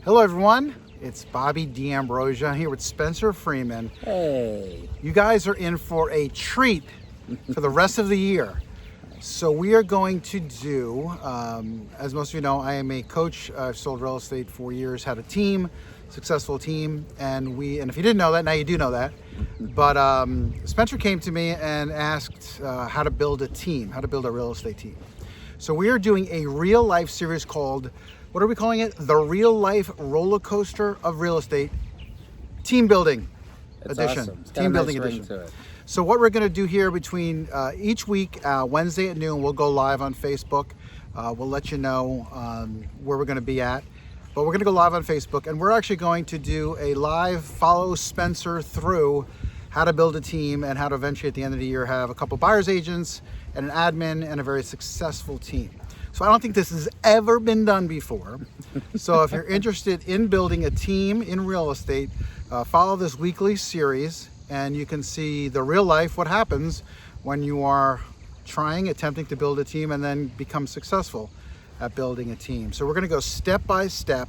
Hello everyone, it's Bobby D'Ambrosia here with Spencer Freeman. Hey. You guys are in for a treat for the rest of the year. So we are going to do, as most of you know, I am a coach. I've sold real estate for years, had a team, successful team, and if you didn't know that, now you do know that. But Spencer came to me and asked how to build a team, how to build a real estate team. So we are doing a real life series called, what are we calling it? The Real Life Rollercoaster of Real Estate Team Building Edition. Awesome. It's got Team a nice Building ring Edition. to it. So what we're going to do here between each week, Wednesday at noon, we'll go live on Facebook. We'll let you know where we're going to be at. But we're going to go live on Facebook, and we're actually going to do a live follow Spencer through how to build a team and how to eventually at the end of the year have a couple buyer's agents and an admin and a very successful team. So I don't think this has ever been done before. So if you're interested in building a team in real estate, follow this weekly series and you can see the real life, what happens when you are attempting to build a team and then become successful at building a team. So we're going to go step by step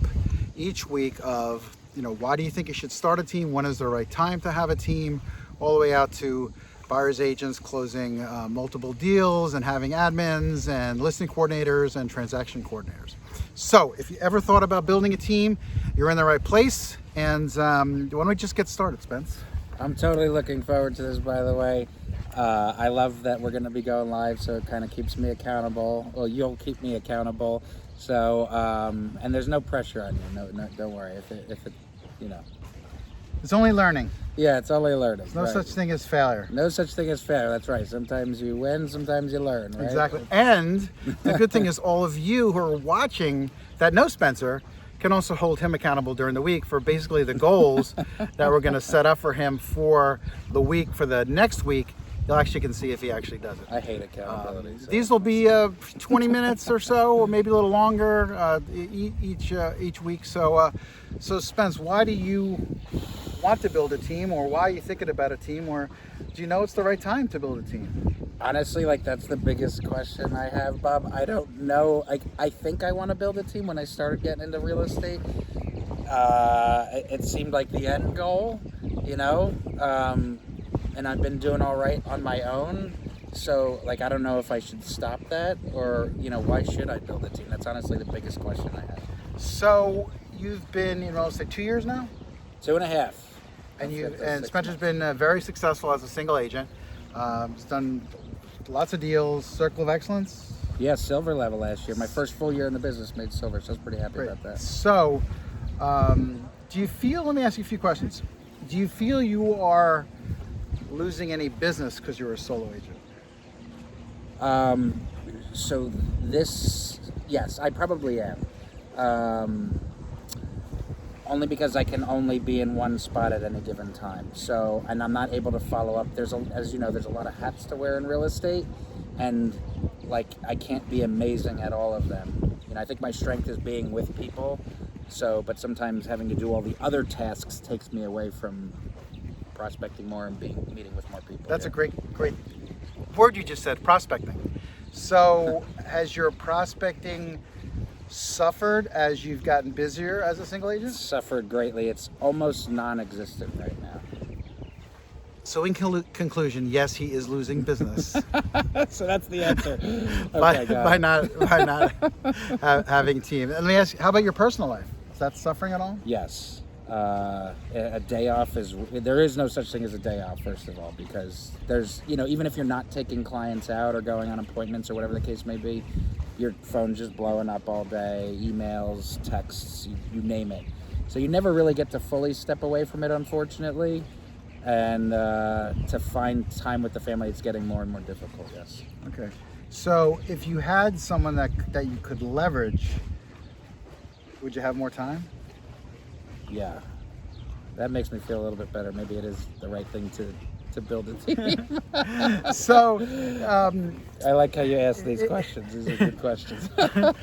each week of, why do you think you should start a team? When is the right time to have a team? All the way out to buyer's agents closing multiple deals and having admins and listing coordinators and transaction coordinators. So if you ever thought about building a team, you're in the right place. And why don't we just get started, Spence? I'm totally looking forward to this, by the way. I love that we're going to be going live, so it kind of keeps me accountable. Well, you'll keep me accountable. So, and there's no pressure on you. No, don't worry. If it, It's only learning. Yeah, it's only learning. There's no such thing as failure. No such thing as failure. That's right. Sometimes you win, sometimes you learn, right? Exactly. And the good thing is all of you who are watching that know Spencer can also hold him accountable during the week for basically the goals that we're going to set up for him for the week, for the next week. You actually can see if he actually does it. I hate accountability. So. These will be 20 minutes or so, or maybe a little longer each week. So Spence, why do you want to build a team, or why are you thinking about a team, or do you know it's the right time to build a team? Honestly, that's the biggest question I have, Bob. I don't know. I think I want to build a team. When I started getting into real estate, it seemed like the end goal, and I've been doing all right on my own. So, I don't know if I should stop that, or, why should I build a team? That's honestly the biggest question I have. So, you've been in real estate 2 years now? 2.5. And Spencer's been very successful as a single agent. He's done lots of deals, Circle of Excellence. Yeah, silver level last year. My first full year in the business made silver, so I was pretty happy about that. So, do you feel, let me ask you a few questions. Do you feel you are losing any business because you're a solo agent? Yes, I probably am. Only because I can only be in one spot at any given time. So, and I'm not able to follow up. As you know, there's a lot of hats to wear in real estate, and I can't be amazing at all of them. I think my strength is being with people. So, but sometimes having to do all the other tasks takes me away from prospecting more and meeting with more people. That's a great word you just said, prospecting. So, has your prospecting suffered as you've gotten busier as a single agent? Suffered greatly. It's almost non-existent right now. So in conclusion, yes, he is losing business. So that's the answer. by not having a team. And let me ask you, how about your personal life? Is that suffering at all? Yes. A day off there is no such thing as a day off, first of all, because there's, even if you're not taking clients out or going on appointments or whatever the case may be, your phone's just blowing up all day, emails, texts, you name it. So you never really get to fully step away from it, unfortunately. And to find time with the family, it's getting more and more difficult, yes. Okay. So if you had someone that you could leverage, would you have more time? Yeah. That makes me feel a little bit better. Maybe it is the right thing to build a team. So I like how you ask these questions. These are good questions. A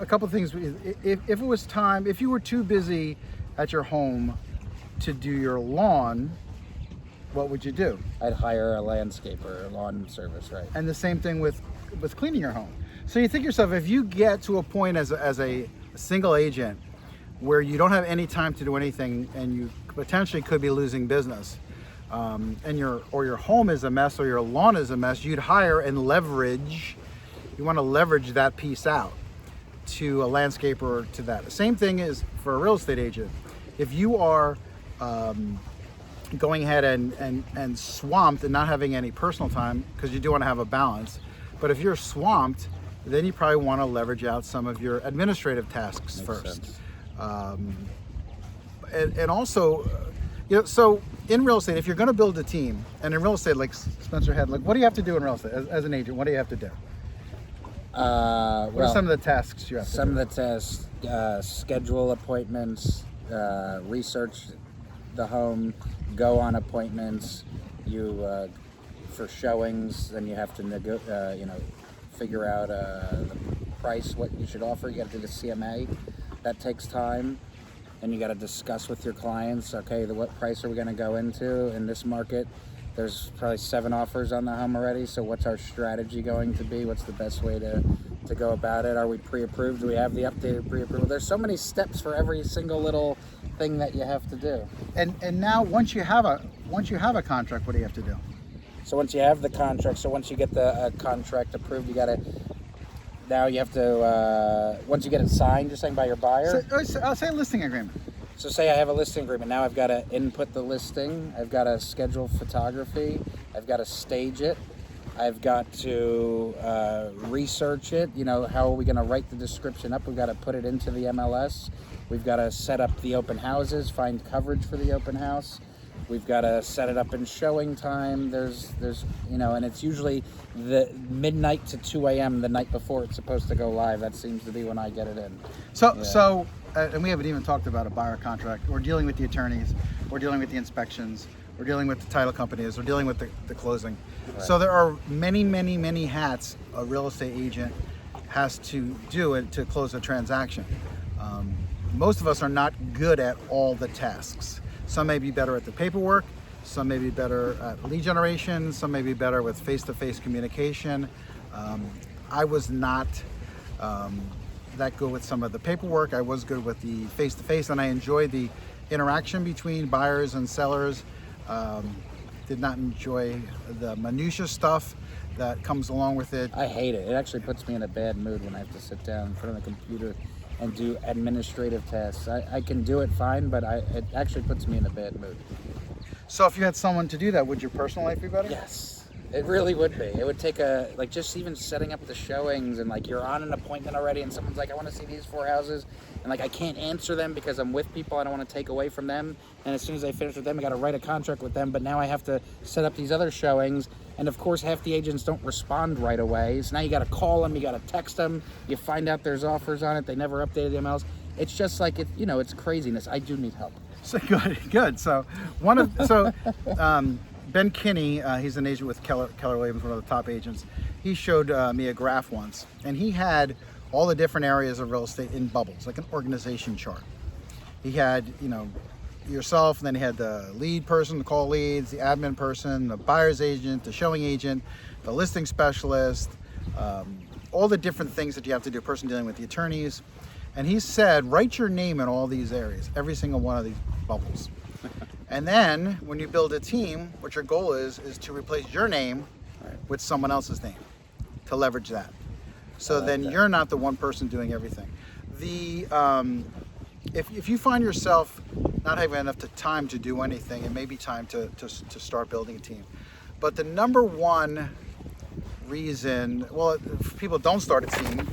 couple of things. If it was time, if you were too busy at your home to do your lawn, what would you do? I'd hire a landscaper, a lawn service, right? And the same thing with cleaning your home. So you think to yourself, if you get to a point as a single agent where you don't have any time to do anything and you potentially could be losing business, and your home is a mess or your lawn is a mess, you'd hire and leverage. You want to leverage that piece out to a landscaper or to that. The same thing is for a real estate agent. If you are going ahead and swamped and not having any personal time, because you do want to have a balance, but if you're swamped, then you probably want to leverage out some of your administrative tasks Makes first. sense. And also, so in real estate, if you're going to build a team, and in real estate, like Spencer had, like, what do you have to do in real estate as an agent? What do you have to do? What are some of the tasks you have to do? Some of the tasks: schedule appointments, research the home, go on appointments. You for showings, then you have to figure out the price, what you should offer. You got to do the CMA. That takes time. And you got to discuss with your clients, okay, what price are we going to go into in this market? There's probably 7 offers on the home already, so what's our strategy going to be? What's the best way to go about it? Are we pre-approved? Do we have the updated pre-approval? There's so many steps for every single little thing that you have to do. And now once you have a contract, what do you have to do? So once you have the contract, once you get the contract approved, you have to, once you get it signed, you're saying by your buyer? I'll say a listing agreement. So say I have a listing agreement. Now I've got to input the listing. I've got to schedule photography. I've got to stage it. I've got to research it. How are we going to write the description up? We've got to put it into the MLS. We've got to set up the open houses, find coverage for the open house. We've got to set it up in showing time. There's and it's usually the midnight to 2 a.m. the night before it's supposed to go live. That seems to be when I get it in. So, and we haven't even talked about a buyer contract. We're dealing with the attorneys. We're dealing with the inspections. We're dealing with the title companies. We're dealing with the closing. Right. So there are many, many, many hats a real estate agent has to do it to close a transaction. Most of us are not good at all the tasks. Some may be better at the paperwork, some may be better at lead generation, some may be better with face-to-face communication. I was not that good with some of the paperwork. I was good with the face-to-face, and I enjoyed the interaction between buyers and sellers. Did not enjoy the minutia stuff that comes along with it. I hate it. It actually puts me in a bad mood when I have to sit down in front of the computer and do administrative tasks. I can do it fine, but it actually puts me in a bad mood. So if you had someone to do that, would your personal life be better? Yes, it really would be. It would take just even setting up the showings, and you're on an appointment already and someone's like, I want to see these 4 houses, and I can't answer them because I'm with people. I don't want to take away from them, and as soon as I finish with them, I got to write a contract with them, but now I have to set up these other showings, and of course half the agents don't respond right away, so now you got to call them, you got to text them, you find out there's offers on it, they never updated the emails. It's just it's craziness. I do need help. So good. So Ben Kinney, he's an agent with Keller Williams, one of the top agents. He showed me a graph once, and he had all the different areas of real estate in bubbles, like an organization chart. He had, yourself, and then he had the lead person to call leads, the admin person, the buyer's agent, the showing agent, the listing specialist, all the different things that you have to do, person dealing with the attorneys. And he said, write your name in all these areas, every single one of these bubbles. And then when you build a team, what your goal is to replace your name with someone else's name to leverage that. So then you're not the one person doing everything. If you find yourself not having enough time to do anything, it may be time to start building a team. But the number one reason, if people don't start a team,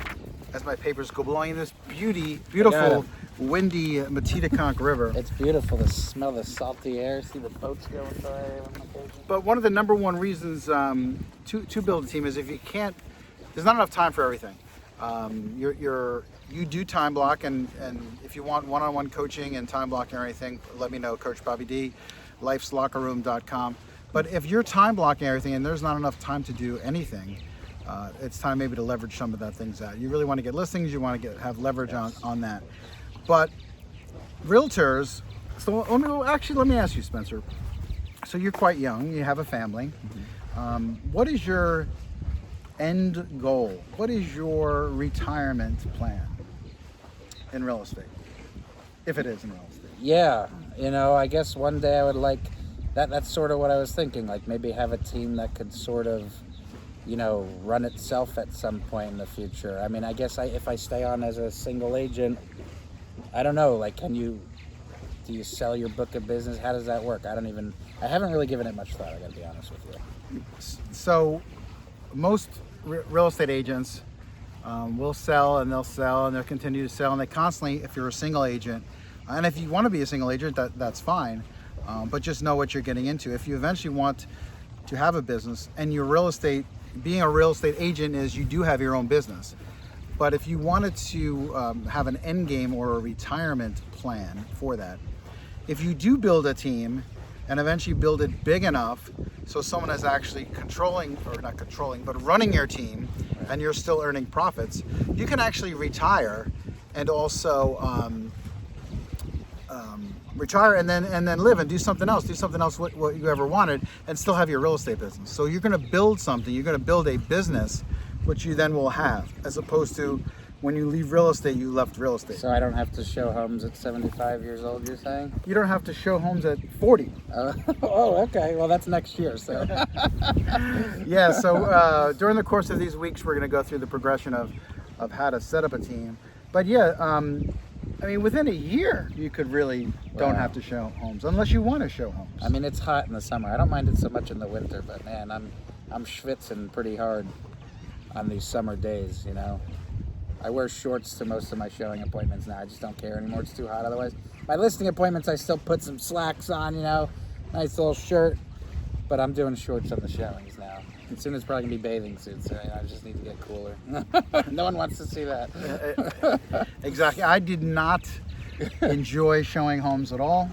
as my papers go blowing this beautiful, windy Matineconk River. It's beautiful to smell the salty air, see the boats going by. But one of the number one reasons to build a team is if you can't, there's not enough time for everything. You do time block, and if you want one-on-one coaching and time blocking or anything, let me know, coachbobbyd, lifeslockerroom.com. But if you're time blocking everything and there's not enough time to do anything, it's time maybe to leverage some of that things out. You really want to get listings, you want to have leverage on that. But realtors, so let me ask you, So you're quite young, you have a family. What is your end goal? What is your retirement plan in real estate? If it is in real estate. Yeah, I guess one day I would like that. That's sort of what I was thinking. Like maybe have a team that could sort of, run itself at some point in the future. I mean, I guess if I stay on as a single agent, I don't know. Like, do you sell your book of business? How does that work? I haven't really given it much thought. I got to be honest with you. So, most real estate agents will sell and they'll continue to sell, and they constantly, if you're a single agent, and if you want to be a single agent, that's fine, but just know what you're getting into. If you eventually want to have a business, and being a real estate agent is you do have your own business, but if you wanted to have an end game or a retirement plan for that, if you do build a team and eventually build it big enough so someone is actually running your team, and you're still earning profits, you can actually retire and also retire and then live and do something else what you ever wanted, and still have your real estate business. So you're going to build something, you're going to build a business which you then will have, as opposed to when you leave real estate, you left real estate. So I don't have to show homes at 75 years old, you're saying? You don't have to show homes at 40. Oh, okay. Well, that's next year, so. Yeah, so during the course of these weeks, we're going to go through the progression of how to set up a team. But yeah, I mean, within a year, you could really don't have to show homes, unless you want to show homes. I mean, it's hot in the summer. I don't mind it so much in the winter, but man, I'm schwitzing pretty hard on these summer days, I wear shorts to most of my showing appointments now. I just don't care anymore. It's too hot otherwise. My listing appointments, I still put some slacks on, nice little shirt. But I'm doing shorts on the showings now. And soon it's probably going to be bathing suits. So I just need to get cooler. No one wants to see that. Exactly. I did not enjoy showing homes at all.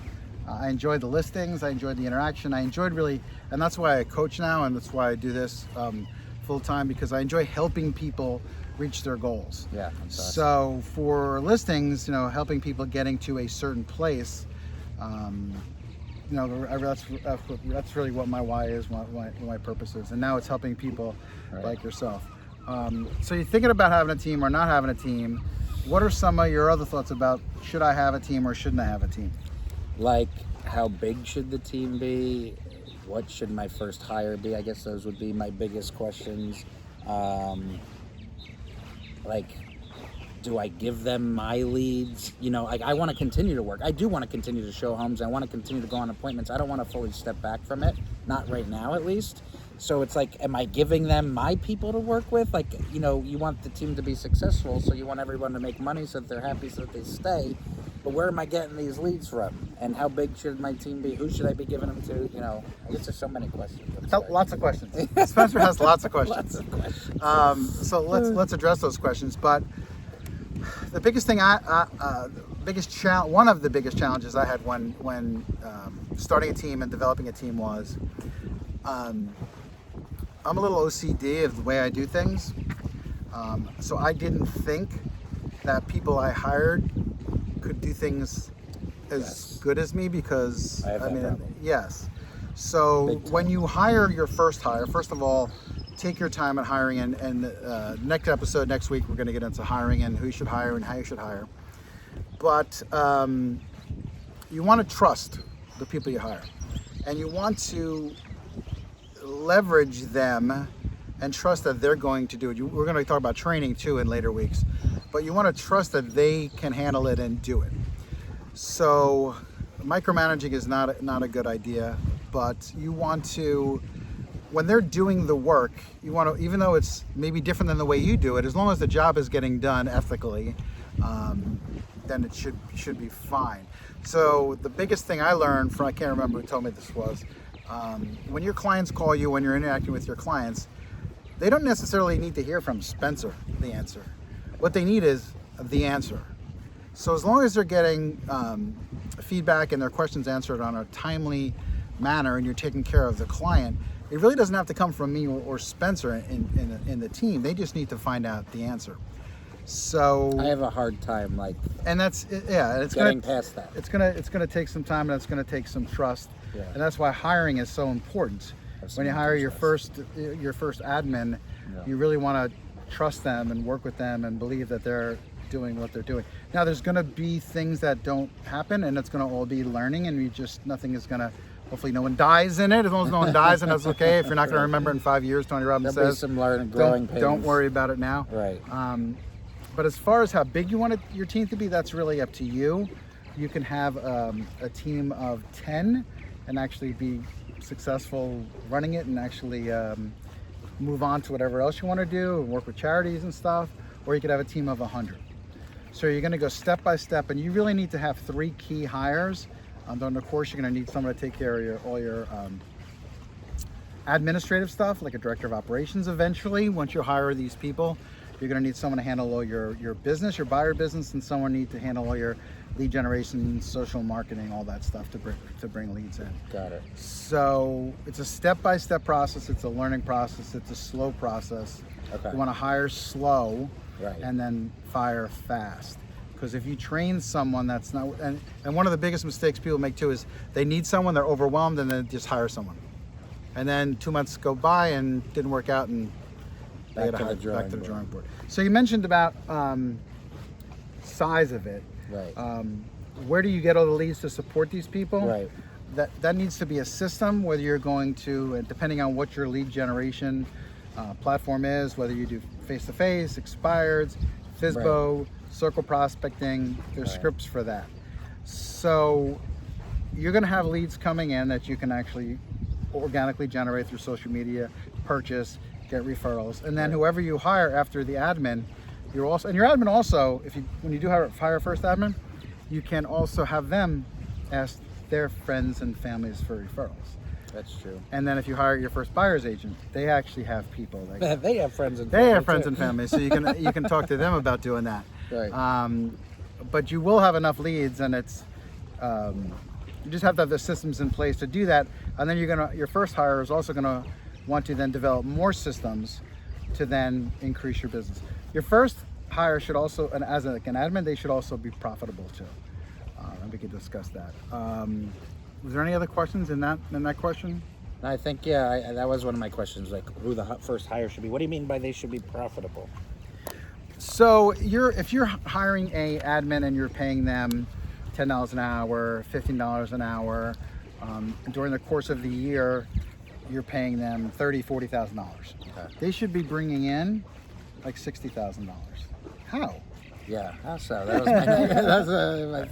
I enjoyed the listings. I enjoyed the interaction. I enjoyed and that's why I coach now, and that's why I do this full time, because I enjoy helping people reach their goals. Yeah. So for listings, helping people getting to a certain place, that's really what my why is, what my purpose is. And now it's helping people like yourself. So you're thinking about having a team or not having a team. What are some of your other thoughts about, should I have a team or shouldn't I have a team? Like, how big should the team be? What should my first hire be? I guess those would be my biggest questions. Like, do I give them my leads? I want to continue to work. I do want to continue to show homes. I want to continue to go on appointments. I don't want to fully step back from it. Not right now, at least. So it's like, am I giving them my people to work with? Like, you want the team to be successful, so you want everyone to make money so that they're happy, so that they stay. But where am I getting these leads from? And how big should my team be? Who should I be giving them to? I guess there's so many questions. Lots of questions. Spencer has lots of questions. Lots of questions. So let's address those questions. But the biggest thing, one of the biggest challenges I had when starting a team and developing a team was, I'm a little OCD of the way I do things. So I didn't think that people I hired could do things as good as me, because yes. So when you hire your first hire, first of all, take your time at hiring, and next episode next week we're going to get into hiring and who you should hire and how you should hire. But you want to trust the people you hire, and you want to leverage them and trust that they're going to do it. We're going to talk about training too in later weeks, but you want to trust that they can handle it and do it. So micromanaging is not a good idea, but you want to, when they're doing the work, you want to, even though it's maybe different than the way you do it, as long as the job is getting done ethically, then it should be fine. So the biggest thing I learned from, I can't remember who told me this was, when your clients call you, when you're interacting with your clients, they don't necessarily need to hear from Spencer the answer. What they need is the answer. So as long as they're getting feedback and their questions answered on a timely manner, and you're taking care of the client, it really doesn't have to come from me or Spencer in the team. They just need to find out the answer. So I have a hard time it's getting past that. It's gonna take some time, and it's gonna take some trust. Yeah. And that's why hiring is so important. When you hire your first admin, Yeah. You really want to trust them and work with them and believe that they're doing what they're doing. Now, there's going to be things that don't happen, and it's going to all be learning, and nothing is going to, hopefully no one dies in it. As long as no one dies, and that's okay. If you're not going to remember in 5 years, Tony Robbins There'll says, be some growing pains. Don't worry about it now. Right. But as far as how big you want your team to be, that's really up to you. You can have a team of 10 and actually be successful running it, and actually move on to whatever else you want to do and work with charities and stuff. Or you could have a team of 100. So you're going to go step by step, and you really need to have 3 key hires. During the course, you're going to need someone to take care of all your administrative stuff, like a director of operations eventually. Once you hire these people, you're going to need someone to handle all your business, your buyer business, and someone need to handle all your lead generation, social marketing, all that stuff to bring leads in. Got it. So it's a step-by-step process. It's a learning process. It's a slow process. Okay. You want to hire slow, Right. and then fire fast. Because if you train someone that's not, and one of the biggest mistakes people make too is they need someone, they're overwhelmed, and then just hire someone. And then 2 months go by and didn't work out, and Back to back to the the drawing board. So you mentioned about size of it. Right. Where do you get all the leads to support these people? Right. That needs to be a system, whether you're going to, depending on what your lead generation platform is, whether you do face-to-face, expireds, FISBO, circle prospecting, there's scripts for that. So you're going to have leads coming in that you can actually organically generate through social media, purchase, get referrals, and then whoever you hire after the admin, your admin also, when you do hire first admin, you can also have them ask their friends and families for referrals. That's true. And then if you hire your first buyer's agent, they actually have people. They have friends and They have friends and family, so you can talk to them about doing that. Right. But you will have enough leads, and it's you just have to have the systems in place to do that. And then your first hire is also gonna want to then develop more systems to then increase your business. Your first hire should also, and as an admin, they should also be profitable too. And we can discuss that. Was there any other questions in that question? I think, that was one of my questions, like who the first hire should be. What do you mean by they should be profitable? So if you're hiring a admin and you're paying them $10 an hour, $15 an hour, during the course of the year, you're paying them $30,000, $40,000. Okay. They should be bringing in like $60,000. How? Yeah, how so? That was my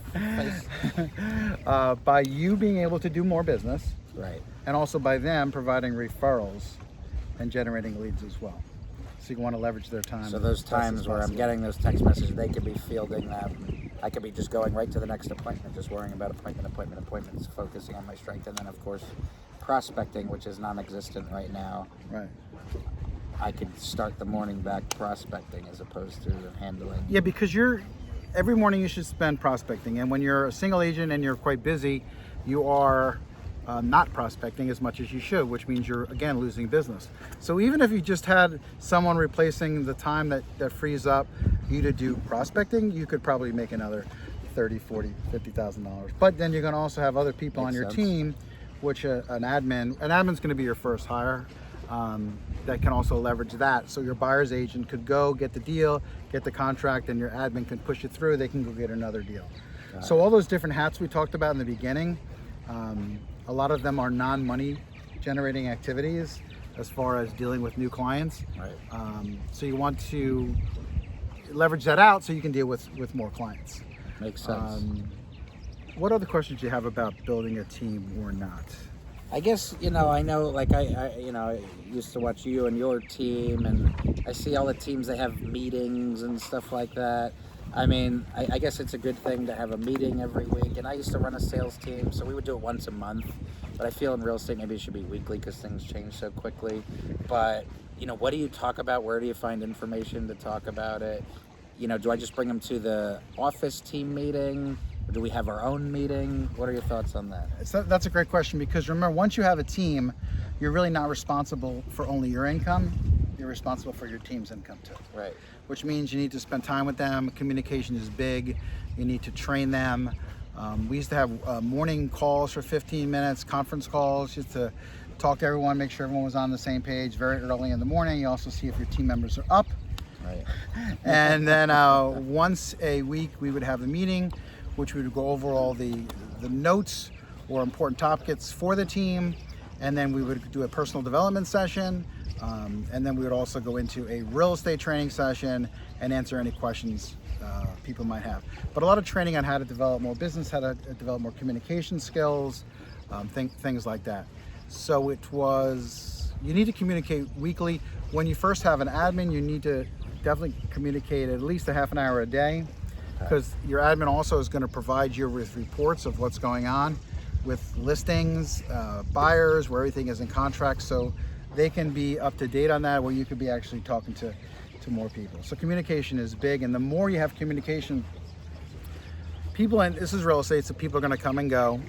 face. By you being able to do more business, Right. and also by them providing referrals and generating leads as well. So you want to leverage their time. So those as best as times where I'm possible. getting those text messages, they could be fielding them. I could be just going right to the next appointment, just worrying about appointments, focusing on my strength, and then of course prospecting, which is non-existent right now. Right. I could start the morning back prospecting as opposed to handling. Yeah, because every morning you should spend prospecting, and when you're a single agent and you're quite busy, you are not prospecting as much as you should, which means you're again losing business. So even if you just had someone replacing the time that frees up you to do prospecting, you could probably make another $30,000, $40,000, $50,000. But then you're going to also have other people on your team, which an admin's going to be your first hire. That can also leverage that. So your buyer's agent could go get the deal, get the contract, and your admin can push it through. They can go get another deal. So all those different hats we talked about in the beginning, a lot of them are non-money generating activities as far as dealing with new clients. Right. So you want to leverage that out so you can deal with more clients. Makes sense. What other questions do you have about building a team or not? I guess, I know, like I used to watch you and your team, and I see all the teams, they have meetings and stuff like that. I mean, I guess it's a good thing to have a meeting every week, and I used to run a sales team, so we would do it once a month, but I feel in real estate maybe it should be weekly because things change so quickly. But, what do you talk about? Where do you find information to talk about it? Do I just bring them to the office team meeting? Or do we have our own meeting? What are your thoughts on that? That's a great question, because remember, once you have a team, you're really not responsible for only your income. You're responsible for your team's income too. Right. Which means you need to spend time with them. Communication is big. You need to train them. We used to have morning calls for 15 minutes, conference calls, just to talk to everyone, make sure everyone was on the same page very early in the morning. You also see if your team members are up. Right. And then once a week we would have a meeting, which we would go over all the notes or important topics for the team, and then we would do a personal development session, and then we would also go into a real estate training session and answer any questions people might have. But a lot of training on how to develop more business, how to develop more communication skills, things like that. So it was, you need to communicate weekly. When you first have an admin, you need to definitely communicate at least a half an hour a day, because your admin also is going to provide you with reports of what's going on with listings, buyers, where everything is in contract, so they can be up to date on that, where you could be actually talking to more people. So communication is big, and the more you have communication, people, and this is real estate, so people are going to come and go,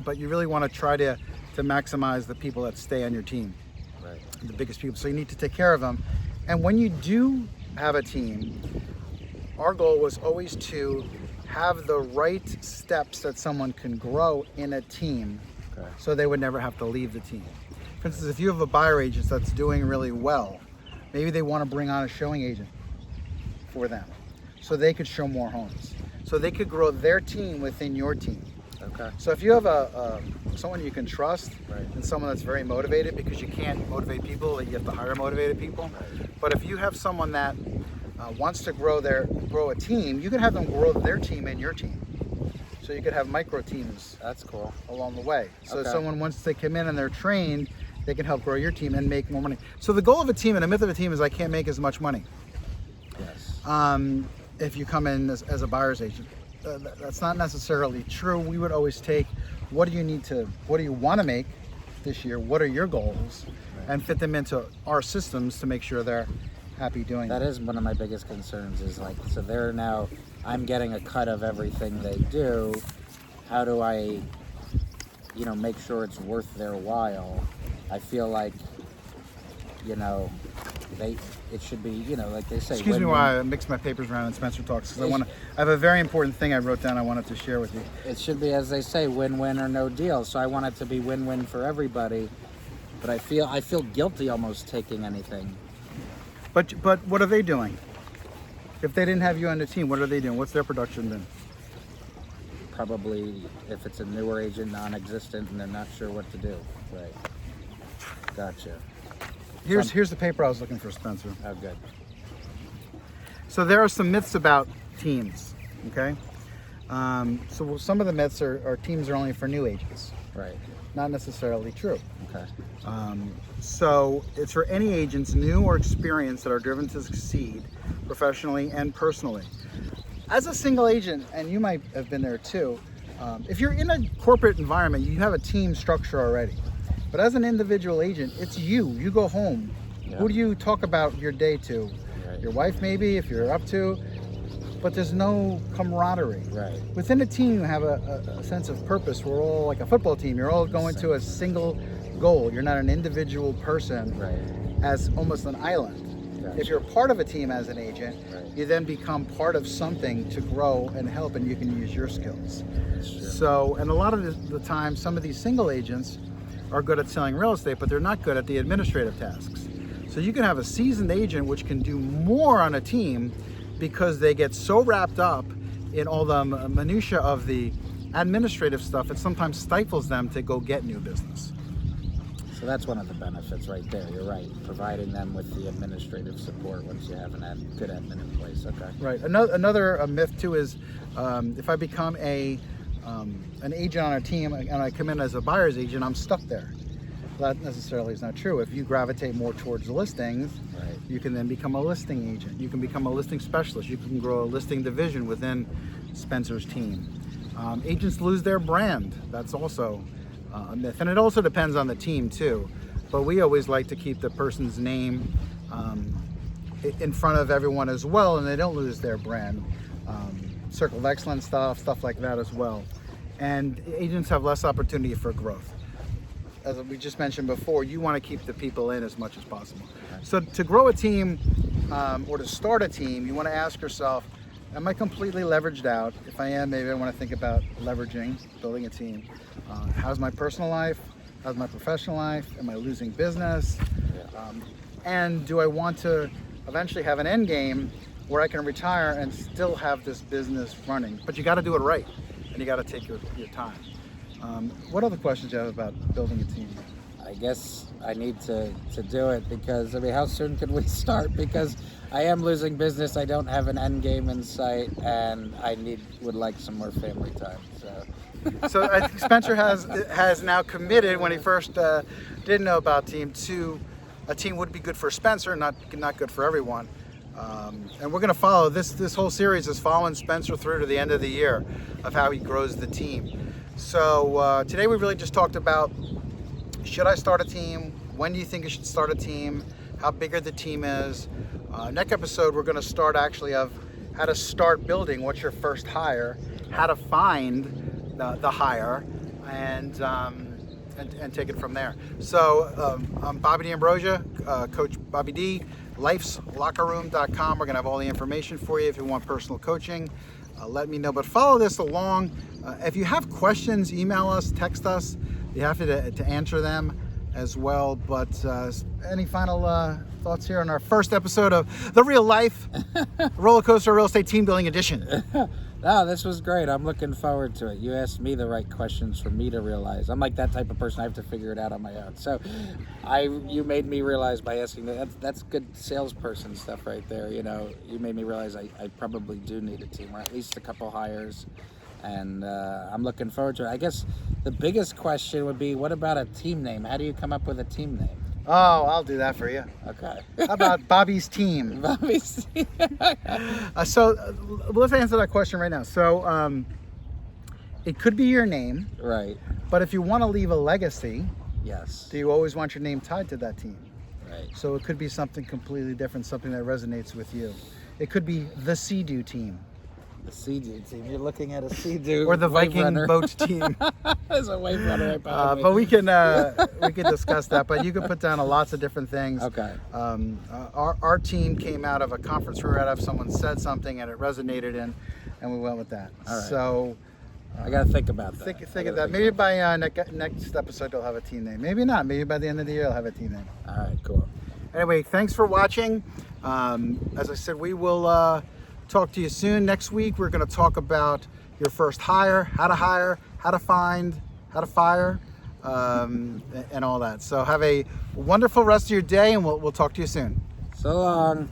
but you really want to try to maximize the people that stay on your team, Right. the biggest people. So you need to take care of them. And when you do have a team, our goal was always to have the right steps that someone can grow in a team, Okay. so they would never have to leave the team. For instance, if you have a buyer agent that's doing really well, maybe they want to bring on a showing agent for them so they could show more homes, so they could grow their team within your team. Okay. So if you have someone you can trust, Right. and someone that's very motivated, because you can't motivate people, you have to hire motivated people. Right. But if you have someone that wants to grow a team, you can have them grow their team and your team. So you could have micro teams That's cool. along the way. So Okay. someone, once they come in and they're trained, they can help grow your team and make more money. So the goal of a team and the myth of a team is I can't make as much money Yes. if you come in as a buyer's agent. That's not necessarily true. We would always take, what do you want to make this year? What are your goals? Right. And fit them into our systems to make sure they're happy doing That is one of my biggest concerns, is like, so they're now, I'm getting a cut of everything they do. How do I, make sure it's worth their while? I feel like, it should be, like they say. Excuse me win-win. while I mix my papers around and Spencer talks, because I have a very important thing I wrote down I wanted to share with you. It should be, as they say, win-win or no deal. So I want it to be win-win for everybody. But I feel guilty almost taking anything. But what are they doing? If they didn't have you on the team, what are they doing? What's their production then? Probably, if it's a newer agent, non-existent, and they're not sure what to do. Right. Gotcha. Here's the paper I was looking for, Spencer. Oh, good. So there are some myths about teams, okay? So some of the myths are teams are only for new agents. Right. Not necessarily true. Okay. So it's for any agents, new or experienced, that are driven to succeed professionally and personally. As a single agent, and you might have been there too, if you're in a corporate environment, you have a team structure already. But as an individual agent, it's you. You go home. Yeah. Who do you talk about your day to? Right. Your wife, maybe, if you're up to. But there's no camaraderie. Right. Within a team, you have a sense of purpose. We're all like a football team. You're all going to a single goal. You're not an individual person Right. as almost an island. Gotcha. If you're part of a team as an agent, Right. you then become part of something to grow and help, and you can use your skills. That's true. So, and a lot of the time, some of these single agents are good at selling real estate, but they're not good at the administrative tasks. So you can have a seasoned agent which can do more on a team because they get so wrapped up in all the minutia of the administrative stuff, it sometimes stifles them to go get new business. So that's one of the benefits right there. You're right. Providing them with the administrative support once you have a good admin in place. Okay. Right. Another myth too is if I become an agent on a team and I come in as a buyer's agent, I'm stuck there. That necessarily is not true. If you gravitate more towards listings, Right. you can then become a listing agent. You can become a listing specialist. You can grow a listing division within Spencer's team. Agents lose their brand. That's also a myth. And it also depends on the team too. But we always like to keep the person's name in front of everyone as well, and they don't lose their brand. Circle of excellence stuff like that as well. And agents have less opportunity for growth. As we just mentioned before, you want to keep the people in as much as possible. Okay. So to grow a team or to start a team, you want to ask yourself, am I completely leveraged out? If I am, maybe I want to think about leveraging, building a team. How's my personal life? How's my professional life? Am I losing business? Yeah. And do I want to eventually have an end game where I can retire and still have this business running? But you got to do it right, and you got to take your time. What other questions do you have about building a team? I guess I need to do it because, I mean, how soon can we start? Because I am losing business. I don't have an end game in sight, and I would like some more family time. So I think Spencer has now committed, when he first didn't know about team, to a team would be good for Spencer, not good for everyone. And we're going to follow this whole series is following Spencer through to the end of the year of how he grows the team. So today we really just talked about, should I start a team? When do you think I should start a team? How big the team is? Next episode we're going to start actually of how to start building. What's your first hire? How to find the hire, and take it from there. So I'm Bobby D'Ambrosia, Coach Bobby D, lifeslockerroom.com. We're going to have all the information for you if you want personal coaching. Let me know, but follow this along. If you have questions, email us, text us. Be happy to answer them as well. But any final thoughts here on our first episode of the Real Life Rollercoaster Real Estate Team Building Edition? No, this was great. I'm looking forward to it. You asked me the right questions for me to realize. I'm like that type of person. I have to figure it out on my own. So you made me realize by asking that's good salesperson stuff right there. You know, you made me realize I probably do need a team, or at least a couple hires. And I'm looking forward to it. I guess the biggest question would be, what about a team name? How do you come up with a team name? Oh, I'll do that for you. Okay. How about Bobby's Team? Bobby's Team. Let's answer that question right now. So it could be your name. Right. But if you want to leave a legacy, yes, do you always want your name tied to that team? Right. So it could be something completely different, something that resonates with you. It could be the Sea-Doo team. The Sea-Doo team. You're looking at a Sea-Doo or the Viking runner. Boat team. There's a wave runner right behind me. But we can discuss that. But you can put down lots of different things. Okay. Our team came out of a conference we were at. Someone said something and it resonated, and we went with that. All right. So I got to think about that. Think of that. Maybe by next episode you'll have a team name. Maybe not. Maybe by the end of the year you'll have a team name. All right. Cool. Anyway, thanks for watching. As I said, we will talk to you soon. Next week we're going to talk about your first hire, how to find, how to fire, and all that. So have a wonderful rest of your day, and we'll talk to you soon. So long.